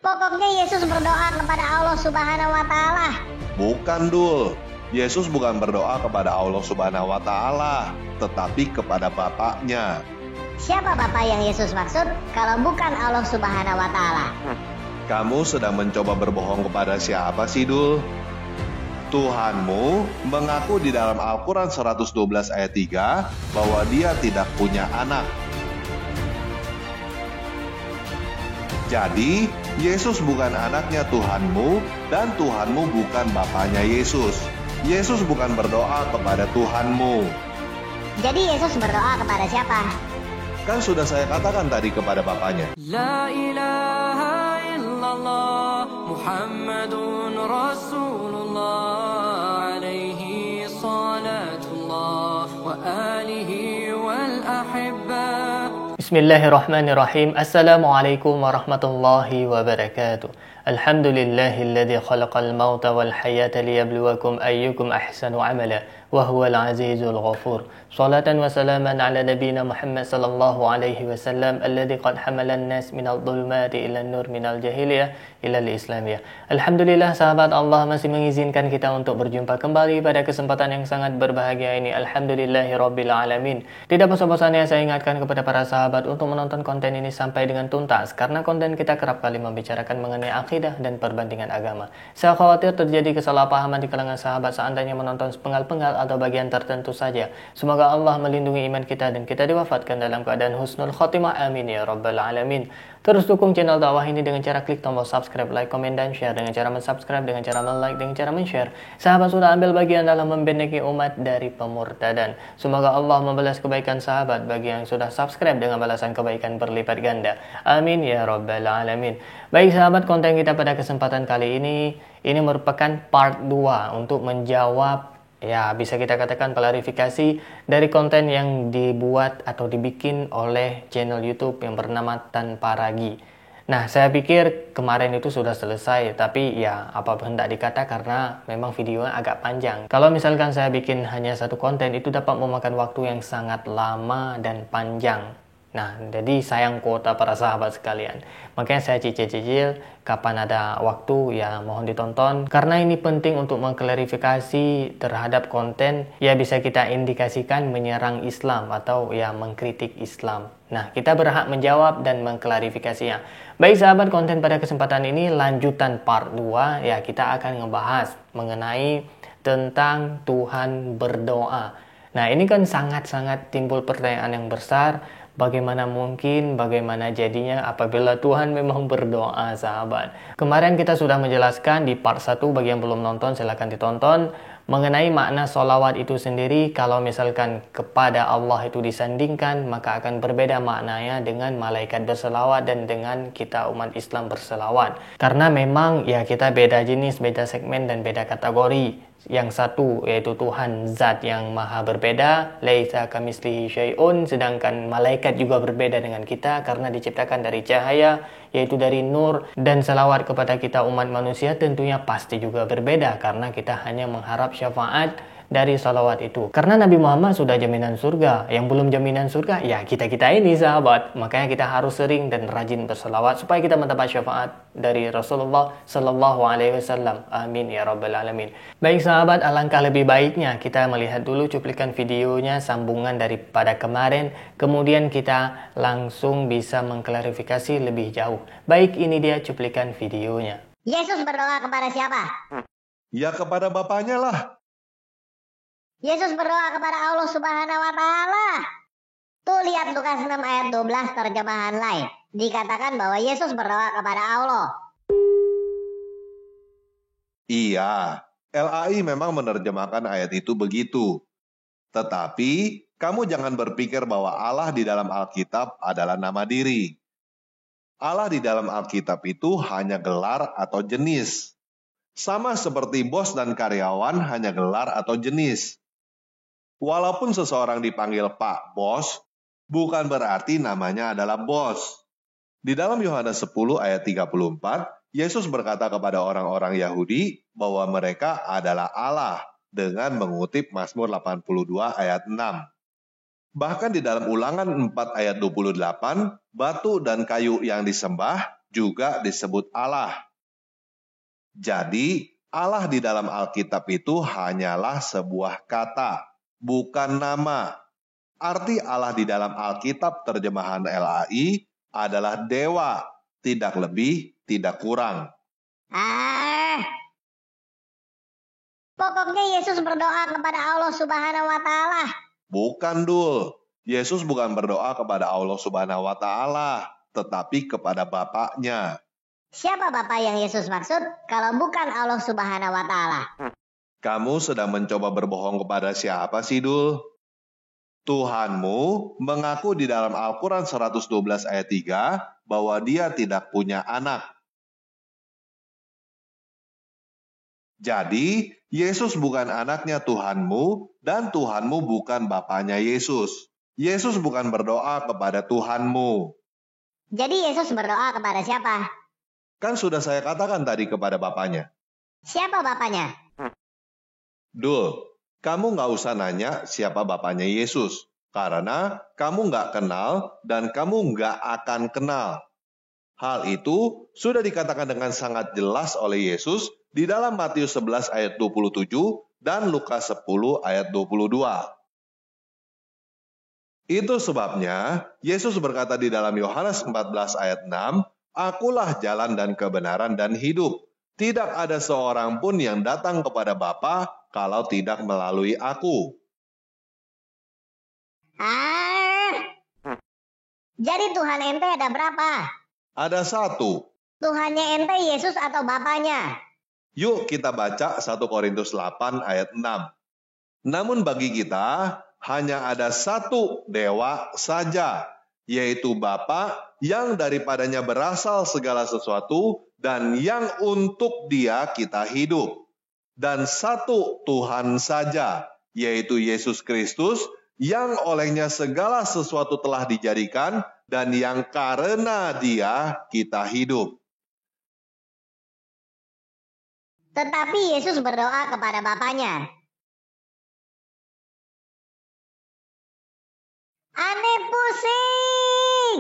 Pokoknya Yesus berdoa kepada Allah Subhanahu wa Ta'ala. Bukan, Dul. Yesus bukan berdoa kepada Allah Subhanahu wa Ta'ala, tetapi kepada Bapaknya. Siapa Bapak yang Yesus maksud kalau bukan Allah Subhanahu wa Ta'ala? Kamu sedang mencoba berbohong kepada siapa sih, Dul? Tuhanmu mengaku di dalam Al-Quran 112 ayat 3 bahwa dia tidak punya anak. Jadi, Yesus bukan anaknya Tuhanmu dan Tuhanmu bukan bapaknya Yesus. Yesus bukan berdoa kepada Tuhanmu. Jadi Yesus berdoa kepada siapa? Kan sudah saya katakan tadi kepada bapaknya. La ilaha illallah Muhammadun Rasulullah alaihi salatullah wa alihi wal ahibba. Bismillahirrahmanirrahim. Assalamualaikum warahmatullahi wabarakatuh. Alhamdulillahilladzi khalaqal mauta wal hayata liyabluwakum ayyukum ahsanu amala wa huwal azizul ghafur. Salatan wa salaman ala nabiyyina Muhammad sallallahu alaihi wasallam alladzi qad hamala an-nas minadh dhulumati ila an-nur minal jahiliyah ila al-islamiyah. Alhamdulillah, sahabat, Allah masih mengizinkan kita untuk berjumpa kembali pada kesempatan yang sangat berbahagia ini. Alhamdulillahirabbil alamin. Tidak bosan-bosannya saya ingatkan kepada para sahabat untuk menonton konten ini sampai dengan tuntas, karena konten kita kerap kali membicarakan mengenai akidah dan perbandingan agama. Saya khawatir terjadi kesalahpahaman di kalangan sahabat seandainya menonton sepenggal-penggal atau bagian tertentu saja. Semoga Allah melindungi iman kita dan kita diwafatkan dalam keadaan husnul khotimah. Amin ya rabbal alamin. Terus dukung channel dakwah ini dengan cara klik tombol subscribe, like, komen, dan share. Dengan cara mensubscribe, dengan cara like, dengan cara men-share. Sahabat sudah ambil bagian dalam membeneki umat dari pemurtadan. Semoga Allah membalas kebaikan sahabat bagi yang sudah subscribe dengan balasan kebaikan berlipat ganda. Amin ya rabbal alamin. Baik sahabat, konten kita pada kesempatan kali ini merupakan part 2 untuk menjawab, ya bisa kita katakan klarifikasi dari konten yang dibuat atau dibikin oleh channel YouTube yang bernama Tanpa Ragi. Nah, saya pikir kemarin itu sudah selesai, tapi ya apa hendak dikata karena memang videonya agak panjang. Kalau misalkan saya bikin hanya satu konten, itu dapat memakan waktu yang sangat lama dan panjang. Nah, jadi sayang kuota para sahabat sekalian. Makanya saya cicil-cicil kapan ada waktu ya mohon ditonton. Karena ini penting untuk mengklarifikasi terhadap konten ya bisa kita indikasikan menyerang Islam atau ya mengkritik Islam. Nah, kita berhak menjawab dan mengklarifikasinya. Baik sahabat, konten pada kesempatan ini lanjutan part 2 ya, kita akan ngebahas mengenai tentang Tuhan berdoa. Nah, ini kan sangat-sangat timbul pertanyaan yang besar. Bagaimana mungkin, bagaimana jadinya apabila Tuhan memang berdoa, sahabat? Kemarin kita sudah menjelaskan di part 1, bagi yang belum nonton silahkan ditonton, mengenai makna sholawat itu sendiri. Kalau misalkan kepada Allah itu disandingkan, maka akan berbeda maknanya dengan malaikat berselawat dan dengan kita umat Islam berselawat. Karena memang ya kita beda jenis, beda segmen, dan beda kategori. Yang satu yaitu Tuhan zat yang maha berbeda, laisa kamitslihi syai'un, sedangkan malaikat juga berbeda dengan kita karena diciptakan dari cahaya, yaitu dari nur. Dan selawat kepada kita umat manusia tentunya pasti juga berbeda karena kita hanya mengharap syafaat dari salawat itu. Karena Nabi Muhammad sudah jaminan surga, yang belum jaminan surga ya kita-kita ini sahabat. Makanya kita harus sering dan rajin bersalawat supaya kita mendapat syafaat dari Rasulullah Sallallahu Alaihi Wasallam. Amin ya rabbal alamin. Baik sahabat, alangkah lebih baiknya kita melihat dulu cuplikan videonya sambungan daripada kemarin, kemudian kita langsung bisa mengklarifikasi lebih jauh. Baik, ini dia cuplikan videonya. Yesus berdoa kepada siapa? Ya kepada bapaknya lah. Yesus berdoa kepada Allah Subhanahu wa Ta'ala. Tuh lihat Lukas 6 ayat 12 terjemahan lain. Dikatakan bahwa Yesus berdoa kepada Allah. Iya, LAI memang menerjemahkan ayat itu begitu. Tetapi, kamu jangan berpikir bahwa Allah di dalam Alkitab adalah nama diri. Allah di dalam Alkitab itu hanya gelar atau jenis. Sama seperti bos dan karyawan hanya gelar atau jenis. Walaupun seseorang dipanggil Pak Bos, bukan berarti namanya adalah bos. Di dalam Yohanes 10 ayat 34, Yesus berkata kepada orang-orang Yahudi bahwa mereka adalah Allah dengan mengutip Mazmur 82 ayat 6. Bahkan di dalam Ulangan 4 ayat 28, batu dan kayu yang disembah juga disebut Allah. Jadi, Allah di dalam Alkitab itu hanyalah sebuah kata, bukan nama. Arti Allah di dalam Alkitab terjemahan LAI adalah dewa, tidak lebih, tidak kurang. Pokoknya Yesus berdoa kepada Allah Subhanahu wa Ta'ala. Bukan, Dul. Yesus bukan berdoa kepada Allah Subhanahu wa Ta'ala, tetapi kepada Bapaknya. Siapa Bapak yang Yesus maksud kalau bukan Allah Subhanahu wa Ta'ala? Kamu sedang mencoba berbohong kepada siapa sih, Dul? Tuhanmu mengaku di dalam Al-Quran 112 ayat 3 bahwa dia tidak punya anak. Jadi, Yesus bukan anaknya Tuhanmu dan Tuhanmu bukan Bapaknya Yesus. Yesus bukan berdoa kepada Tuhanmu. Jadi Yesus berdoa kepada siapa? Kan sudah saya katakan tadi kepada Bapaknya. Siapa Bapaknya? Dul, kamu nggak usah nanya siapa Bapaknya Yesus. Karena kamu nggak kenal dan kamu nggak akan kenal. Hal itu sudah dikatakan dengan sangat jelas oleh Yesus di dalam Matius 11 ayat 27 dan Lukas 10 ayat 22. Itu sebabnya Yesus berkata di dalam Yohanes 14 ayat 6, "Akulah jalan dan kebenaran dan hidup. Tidak ada seorang pun yang datang kepada Bapa kalau tidak melalui aku." Jadi Tuhan ente ada berapa? Ada satu. Tuhannya ente Yesus atau Bapaknya? Yuk kita baca 1 Korintus 8 ayat 6. Namun bagi kita hanya ada satu dewa saja, yaitu Bapa yang daripadanya berasal segala sesuatu dan yang untuk Dia kita hidup. Dan satu Tuhan saja, yaitu Yesus Kristus, yang olehnya segala sesuatu telah dijadikan dan yang karena Dia kita hidup. Tetapi Yesus berdoa kepada Bapaknya. Aneh pusing.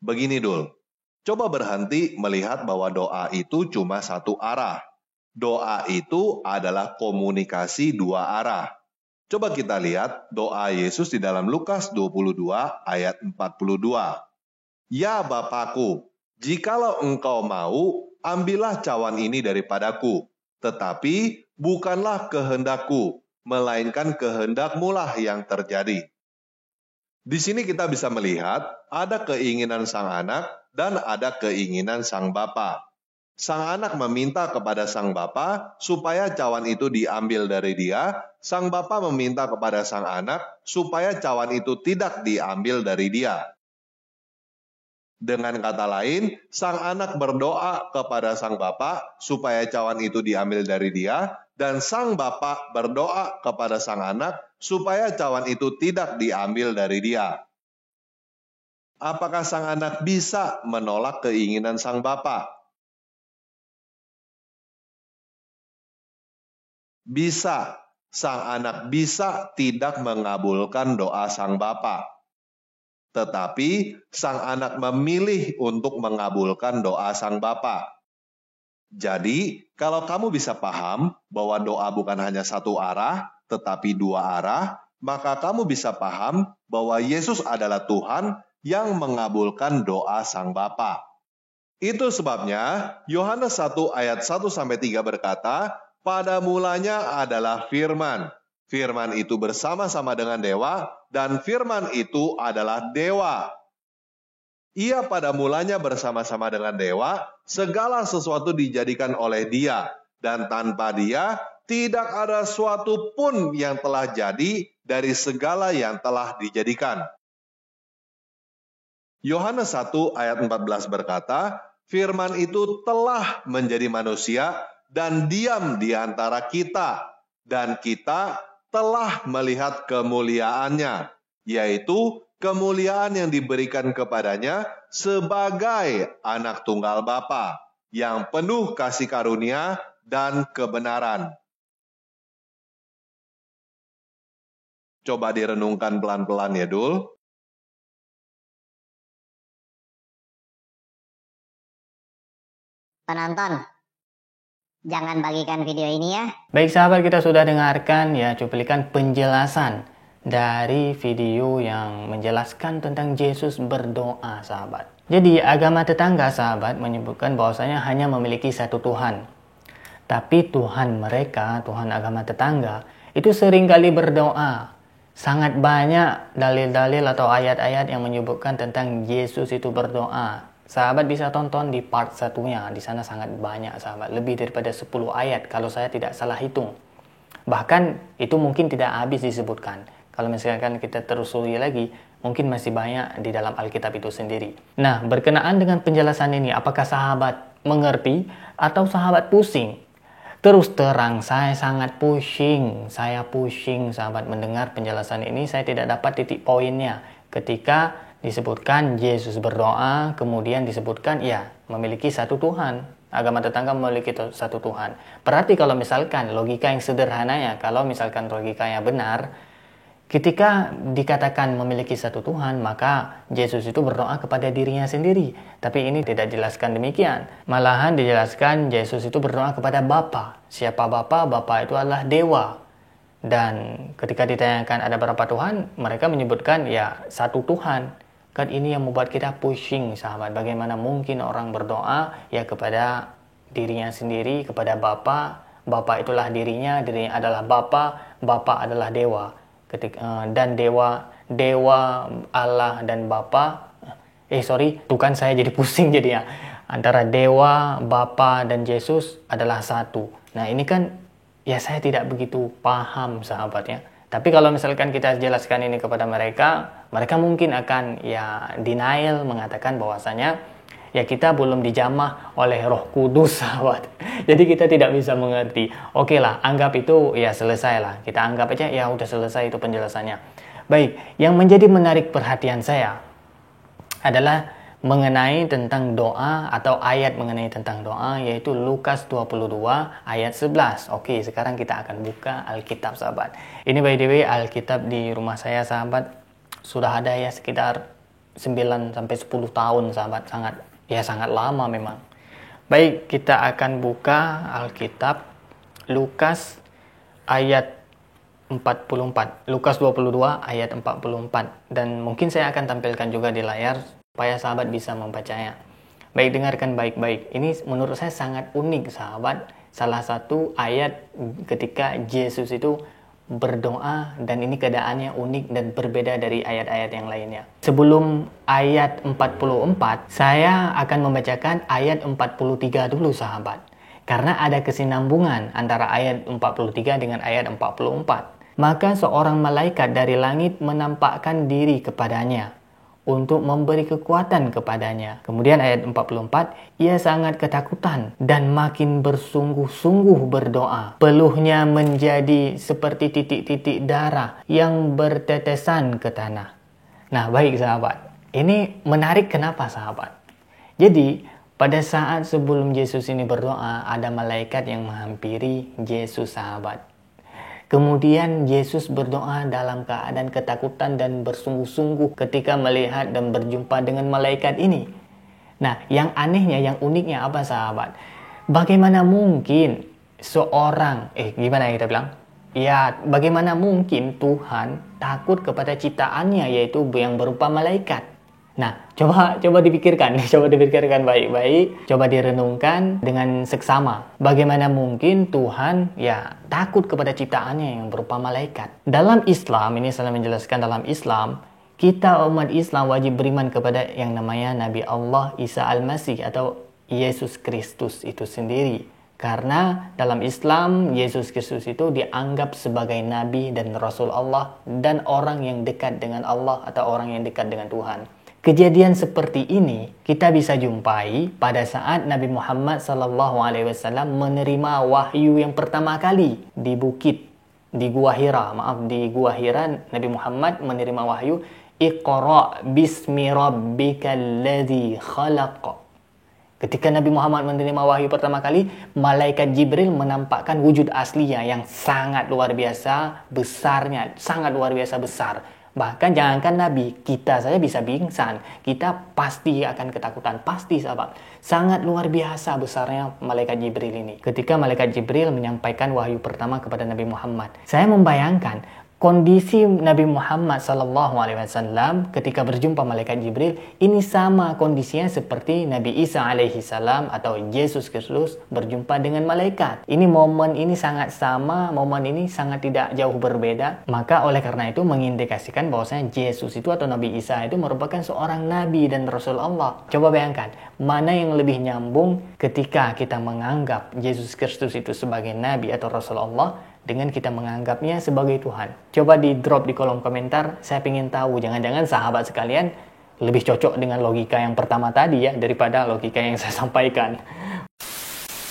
Begini, Dul. Coba berhenti melihat bahwa doa itu cuma satu arah. Doa itu adalah komunikasi dua arah. Coba kita lihat doa Yesus di dalam Lukas 22 ayat 42. "Ya Bapakku, jikalau engkau mau, ambillah cawan ini daripadaku. Tetapi bukanlah kehendakku, melainkan kehendak-Mu-lah yang terjadi." Di sini kita bisa melihat ada keinginan sang anak dan ada keinginan sang bapa. Sang anak meminta kepada sang bapa supaya cawan itu diambil dari dia. Sang bapa meminta kepada sang anak supaya cawan itu tidak diambil dari dia. Dengan kata lain, sang anak berdoa kepada sang bapa supaya cawan itu diambil dari dia, dan sang bapa berdoa kepada sang anak supaya cawan itu tidak diambil dari dia. Apakah sang anak bisa menolak keinginan sang bapa? Bisa. Sang anak bisa tidak mengabulkan doa sang bapa. Tetapi sang anak memilih untuk mengabulkan doa sang bapa. Jadi, kalau kamu bisa paham bahwa doa bukan hanya satu arah, tetapi dua arah, maka kamu bisa paham bahwa Yesus adalah Tuhan yang mengabulkan doa sang bapa. Itu sebabnya Yohanes 1 ayat 1-3 berkata, "Pada mulanya adalah firman. Firman itu bersama-sama dengan dewa, dan firman itu adalah dewa. Ia pada mulanya bersama-sama dengan dewa, segala sesuatu dijadikan oleh Dia, dan tanpa Dia tidak ada suatu pun yang telah jadi dari segala yang telah dijadikan." Yohanes 1 ayat 14 berkata, "Firman itu telah menjadi manusia dan diam di antara kita, dan kita telah melihat kemuliaannya, yaitu kemuliaan yang diberikan kepadanya sebagai anak tunggal Bapa, yang penuh kasih karunia dan kebenaran." Coba direnungkan pelan-pelan ya, Dul. Penonton, jangan bagikan video ini ya. Baik sahabat, kita sudah dengarkan ya cuplikan penjelasan dari video yang menjelaskan tentang Yesus berdoa sahabat. Jadi agama tetangga sahabat menyebutkan bahwasanya hanya memiliki satu Tuhan. Tapi Tuhan mereka, Tuhan agama tetangga, itu seringkali berdoa. Sangat banyak dalil-dalil atau ayat-ayat yang menyebutkan tentang Yesus itu berdoa. Sahabat bisa tonton di part satunya, di sana sangat banyak sahabat, lebih daripada 10 ayat kalau saya tidak salah hitung. Bahkan itu mungkin tidak habis disebutkan. Kalau misalkan kita telusuri lagi, mungkin masih banyak di dalam Alkitab itu sendiri. Nah, berkenaan dengan penjelasan ini, apakah sahabat mengerti atau sahabat pusing? Terus terang, saya sangat pusing. Saya pusing sahabat mendengar penjelasan ini, saya tidak dapat titik poinnya. Ketika disebutkan Yesus berdoa, kemudian disebutkan ya memiliki satu Tuhan. Agama tetangga memiliki satu Tuhan. Berarti kalau misalkan logika yang sederhananya, kalau misalkan logikanya benar, ketika dikatakan memiliki satu Tuhan, maka Yesus itu berdoa kepada dirinya sendiri. Tapi ini tidak dijelaskan demikian. Malahan dijelaskan Yesus itu berdoa kepada Bapa. Siapa Bapa? Bapa itu adalah dewa. Dan ketika ditanyakan ada berapa Tuhan, mereka menyebutkan ya satu Tuhan. Kan ini yang membuat kita pusing sahabat. Bagaimana mungkin orang berdoa ya kepada dirinya sendiri, kepada Bapa. Bapa itulah dirinya adalah Bapa, Bapa adalah dewa. Dan dewa Allah dan Bapa. Tuh kan saya jadi pusing jadi ya. Antara dewa, Bapa dan Yesus adalah satu. Nah ini kan ya saya tidak begitu paham sahabat ya. Tapi kalau misalkan kita jelaskan ini kepada mereka, mereka mungkin akan ya denial, mengatakan bahwasanya ya kita belum dijamah oleh Roh Kudus sahabat. Jadi kita tidak bisa mengerti. Oke lah, anggap itu ya selesai lah. Kita anggap aja ya udah selesai itu penjelasannya. Baik, yang menjadi menarik perhatian saya adalah mengenai tentang doa atau ayat mengenai tentang doa, yaitu Lukas 22 ayat 11. Oke, sekarang kita akan buka Alkitab sahabat. Ini by the way Alkitab di rumah saya sahabat sudah ada ya sekitar 9 sampai 10 tahun sahabat, sangat lama memang. Baik, kita akan buka Alkitab Lukas ayat 44. Lukas 22 ayat 44, dan mungkin saya akan tampilkan juga di layar supaya sahabat bisa membacanya. Baik, dengarkan baik-baik. Ini menurut saya sangat unik sahabat. Salah satu ayat ketika Yesus itu berdoa, dan ini keadaannya unik dan berbeda dari ayat-ayat yang lainnya. Sebelum ayat 44, saya akan membacakan ayat 43 dulu sahabat. Karena ada kesinambungan antara ayat 43 dengan ayat 44. Maka seorang malaikat dari langit menampakkan diri kepadanya untuk memberi kekuatan kepadanya. Kemudian ayat 44, ia sangat ketakutan dan makin bersungguh-sungguh berdoa. Peluhnya menjadi seperti titik-titik darah yang bertetesan ke tanah. Nah, baik sahabat. Ini menarik kenapa sahabat? Jadi, pada saat sebelum Yesus ini berdoa, ada malaikat yang menghampiri Yesus sahabat. Kemudian Yesus berdoa dalam keadaan ketakutan dan bersungguh-sungguh ketika melihat dan berjumpa dengan malaikat ini. Nah, yang anehnya, yang uniknya apa sahabat? Bagaimana mungkin seorang, gimana kita bilang? Ya, bagaimana mungkin Tuhan takut kepada ciptaannya, yaitu yang berupa malaikat? Nah, coba dipikirkan baik-baik, coba direnungkan dengan seksama. Bagaimana mungkin Tuhan ya takut kepada ciptaannya yang berupa malaikat? Dalam Islam, ini saya menjelaskan dalam Islam, kita umat Islam wajib beriman kepada yang namanya Nabi Allah Isa Al-Masih atau Yesus Kristus itu sendiri. Karena dalam Islam, Yesus Kristus itu dianggap sebagai Nabi dan Rasul Allah dan orang yang dekat dengan Allah atau orang yang dekat dengan Tuhan. Kejadian seperti ini kita bisa jumpai pada saat Nabi Muhammad SAW menerima wahyu yang pertama kali di Gua Hira. Di Gua Hira Nabi Muhammad menerima wahyu Iqra bismi rabbikal ladzi khalaq. Ketika Nabi Muhammad menerima wahyu pertama kali, malaikat Jibril menampakkan wujud aslinya yang sangat luar biasa besarnya, sangat luar biasa besar. Bahkan jangankan Nabi, kita saja bisa pingsan. Kita pasti akan ketakutan, pasti sahabat. Sangat luar biasa besarnya malaikat Jibril ini. Ketika malaikat Jibril menyampaikan wahyu pertama kepada Nabi Muhammad, saya membayangkan kondisi Nabi Muhammad SAW ketika berjumpa malaikat Jibril ini sama kondisinya seperti Nabi Isa alaihi salam atau Yesus Kristus berjumpa dengan malaikat. Ini momen ini sangat sama, momen ini sangat tidak jauh berbeda. Maka oleh karena itu mengindikasikan bahwasanya Yesus itu atau Nabi Isa itu merupakan seorang nabi dan rasul Allah. Coba bayangkan, mana yang lebih nyambung ketika kita menganggap Yesus Kristus itu sebagai nabi atau rasul Allah dengan kita menganggapnya sebagai Tuhan. Coba di drop di kolom komentar, saya ingin tahu, jangan-jangan sahabat sekalian lebih cocok dengan logika yang pertama tadi ya, daripada logika yang saya sampaikan.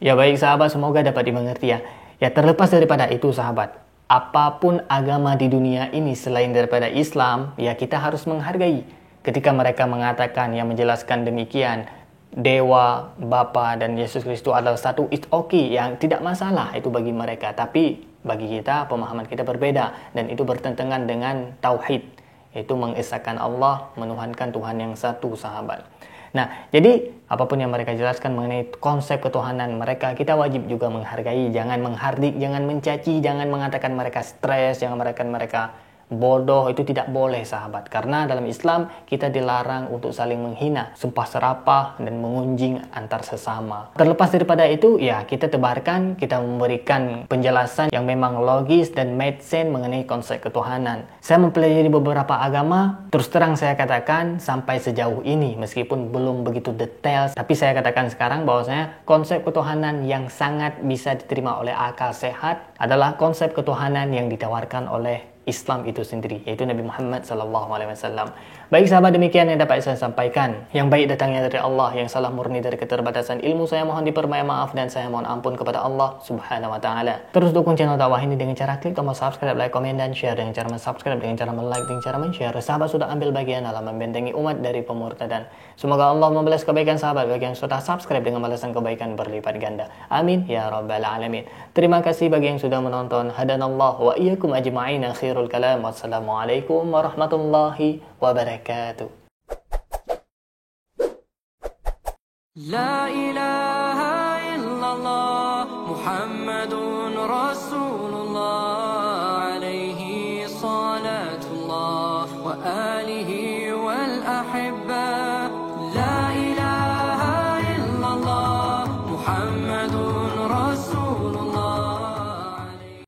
Ya baik sahabat, semoga dapat dimengerti ya. Ya terlepas daripada itu sahabat, apapun agama di dunia ini selain daripada Islam, ya kita harus menghargai. Ketika mereka mengatakan yang menjelaskan demikian, Dewa, Bapa, dan Yesus Kristus adalah satu, it's okay, yang tidak masalah itu bagi mereka. Tapi bagi kita, pemahaman kita berbeda, dan itu bertentangan dengan tauhid, yaitu mengesahkan Allah, menuhankan Tuhan yang satu sahabat. Nah, jadi apapun yang mereka jelaskan mengenai konsep ketuhanan mereka, kita wajib juga menghargai, jangan menghardik, jangan mencaci, jangan mengatakan mereka stres, jangan mengatakan mereka bodoh, itu tidak boleh sahabat. Karena dalam Islam kita dilarang untuk saling menghina, sumpah serapah, dan mengunjing antar sesama. Terlepas daripada itu, ya kita tebarkan, kita memberikan penjelasan yang memang logis dan made sense mengenai konsep ketuhanan. Saya mempelajari beberapa agama, terus terang saya katakan sampai sejauh ini, meskipun belum begitu detail, tapi saya katakan sekarang bahwasanya konsep ketuhanan yang sangat bisa diterima oleh akal sehat adalah konsep ketuhanan yang ditawarkan oleh Islam itu sendiri, yaitu Nabi Muhammad SAW. Baik sahabat, demikian yang dapat saya sampaikan. Yang baik datangnya dari Allah, yang salah murni dari keterbatasan ilmu. Saya mohon dipermaya maaf dan saya mohon ampun kepada Allah Subhanahu Wa Taala. Terus dukung channel dakwah ini dengan cara klik tombol subscribe, like, komen, dan share. Dengan cara subscribe, dengan cara like, dengan cara share. Sahabat sudah ambil bagian dalam membentengi umat dari pemurtadan. Semoga Allah membalas kebaikan sahabat bagi yang sudah subscribe dengan balasan kebaikan berlipat ganda. Amin ya rabbal alamin. Terima kasih bagi yang sudah menonton. Hadanallah wa iyyakum ajma'in. Akhirul kalam. Wassalamualaikum warahmatullahi wabarakatuh. La ilaha illallah Muhammadun Rasulullah alaihi salatullah wa alihi